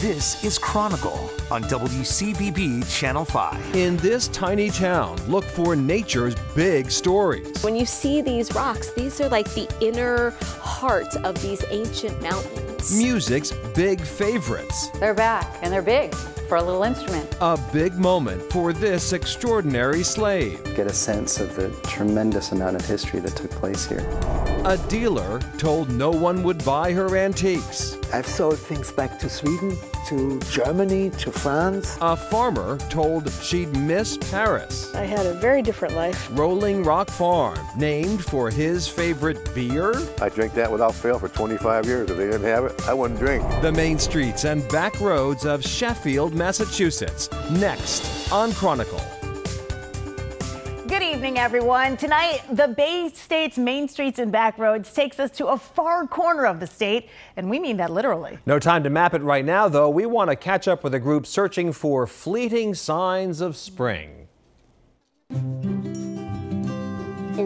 This is Chronicle on WCVB Channel 5. In this tiny town, look for nature's big stories. When you see these rocks, these are like the inner heart of these ancient mountains. Music's big favorites. They're back, and they're big for a little instrument. A big moment for this extraordinary slave. Get a sense of the tremendous amount of history that took place here. A dealer told no one would buy her antiques. I've sold things back to Sweden, to Germany, to France. A farmer told she'd miss Paris. I had a very different life. Rolling Rock Farm, named for his favorite beer. I drank that without fail for 25 years. If they didn't have it, I wouldn't drink. The main streets and back roads of Sheffield, Massachusetts. Next on Chronicle. Good evening, everyone. Tonight, the Bay State's main streets and back roads takes us to a far corner of the state, and we mean that literally. No time to map it right now, though. We want to catch up with a group searching for fleeting signs of spring. You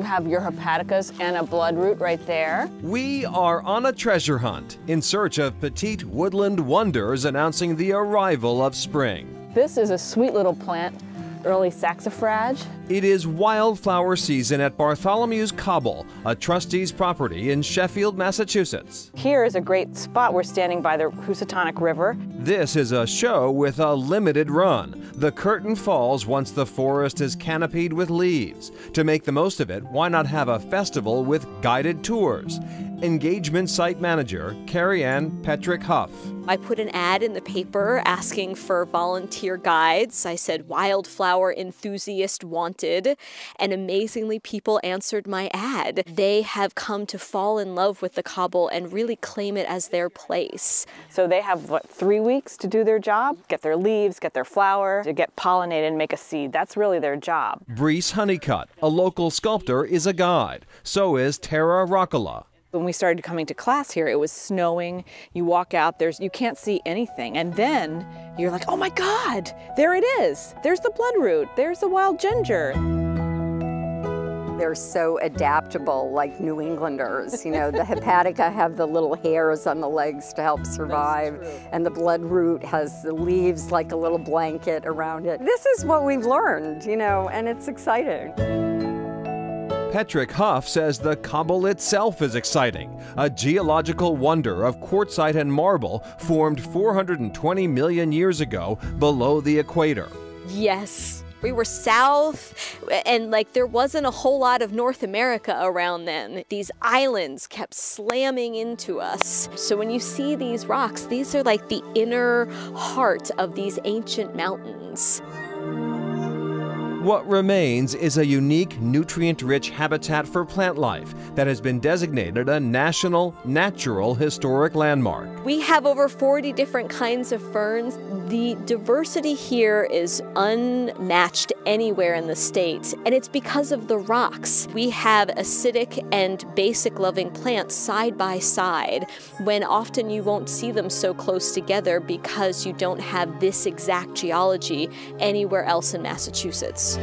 have your hepaticas and a bloodroot right there. We are on a treasure hunt in search of petite woodland wonders announcing the arrival of spring. This is a sweet little plant, early saxifrage. It is wildflower season at Bartholomew's Cobble, a trustee's property in Sheffield, Massachusetts. Here is a great spot. We're standing by the Housatonic River. This is a show with a limited run. The curtain falls once the forest is canopied with leaves. To make the most of it, why not have a festival with guided tours? Engagement site manager Carrie Ann Petrick Huff. I put an ad in the paper asking for volunteer guides. I said wildflower enthusiast wanted, and amazingly people answered my ad. They have come to fall in love with the Cobble and really claim it as their place. So they have, 3 weeks to do their job? Get their leaves, get their flower, to get pollinated and make a seed. That's really their job. Brees Honeycutt, a local sculptor, is a guide. So is Tara Rockala. When we started coming to class here, it was snowing. You walk out, you can't see anything. And then you're like, oh my God, there it is. There's the bloodroot. There's the wild ginger. They're so adaptable, like New Englanders. You know, the hepatica have the little hairs on the legs to help survive, and the bloodroot has the leaves like a little blanket around it. This is what we've learned, you know, and it's exciting. Petrick Huff says the Cobble itself is exciting. A geological wonder of quartzite and marble formed 420 million years ago below the equator. Yes. We were south, and there wasn't a whole lot of North America around then. These islands kept slamming into us. So when you see these rocks, these are like the inner heart of these ancient mountains. What remains is a unique, nutrient-rich habitat for plant life that has been designated a National Natural Historic Landmark. We have over 40 different kinds of ferns. The diversity here is unmatched anywhere in the state, and it's because of the rocks. We have acidic and basic-loving plants side by side, when often you won't see them so close together because you don't have this exact geology anywhere else in Massachusetts.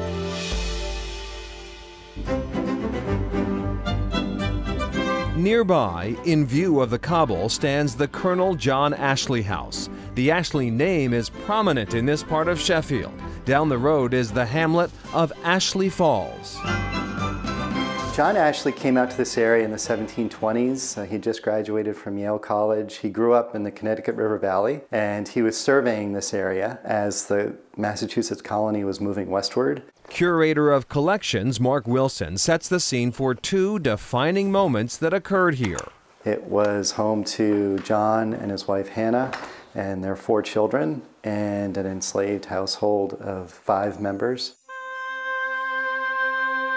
Nearby, in view of the Cobble, stands the Colonel John Ashley House. The Ashley name is prominent in this part of Sheffield. Down the road is the hamlet of Ashley Falls. John Ashley came out to this area in the 1720s. He just graduated from Yale College. He grew up in the Connecticut River Valley, and he was surveying this area as the Massachusetts colony was moving westward. Curator of Collections Mark Wilson sets the scene for two defining moments that occurred here. It was home to John and his wife Hannah and their 4 children, and an enslaved household of 5 members.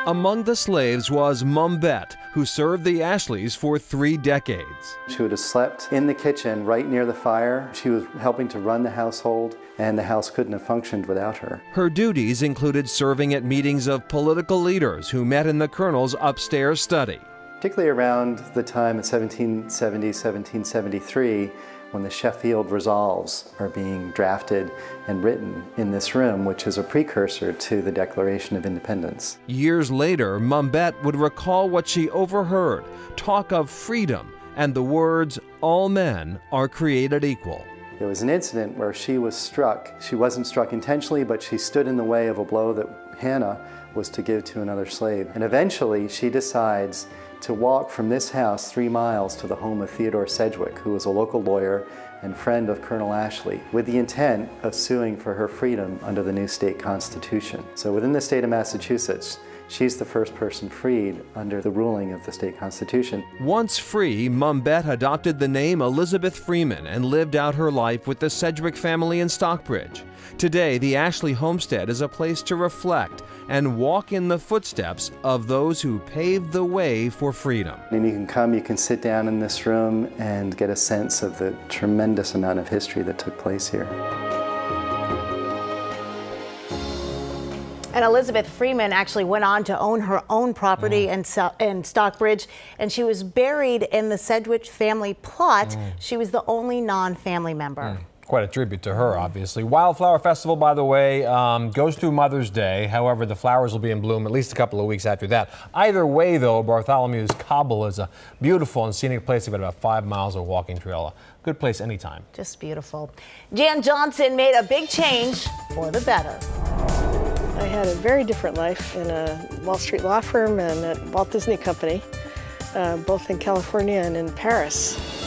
Among the slaves was Mum Bet, who served the Ashleys for 3 decades. She would have slept in the kitchen right near the fire. She was helping to run the household, and the house couldn't have functioned without her. Her duties included serving at meetings of political leaders who met in the Colonel's upstairs study. Particularly around the time of 1770, 1773, when the Sheffield Resolves are being drafted and written in this room, which is a precursor to the Declaration of Independence. Years later, Mum Bet would recall what she overheard, talk of freedom and the words, "all men are created equal." There was an incident where she was struck. She wasn't struck intentionally, but she stood in the way of a blow that Hannah was to give to another slave. And eventually she decides to walk from this house 3 miles to the home of Theodore Sedgwick, who was a local lawyer and friend of Colonel Ashley, with the intent of suing for her freedom under the new state constitution. So within the state of Massachusetts, she's the first person freed under the ruling of the state constitution. Once free, Mumbet adopted the name Elizabeth Freeman and lived out her life with the Sedgwick family in Stockbridge. Today, the Ashley homestead is a place to reflect and walk in the footsteps of those who paved the way for freedom. And you can come, you can sit down in this room and get a sense of the tremendous amount of history that took place here. And Elizabeth Freeman actually went on to own her own property in Stockbridge, and she was buried in the Sedgwick family plot. She was the only non-family member. Quite a tribute to her, obviously. Wildflower Festival, by the way, goes through Mother's Day. However, the flowers will be in bloom at least a couple of weeks after that. Either way, though, Bartholomew's Cobble is a beautiful and scenic place. You've got about 5 miles of walking trail. A good place anytime. Just beautiful. Jan Johnson made a big change for the better. I had a very different life in a Wall Street law firm and at Walt Disney Company, both in California and in Paris.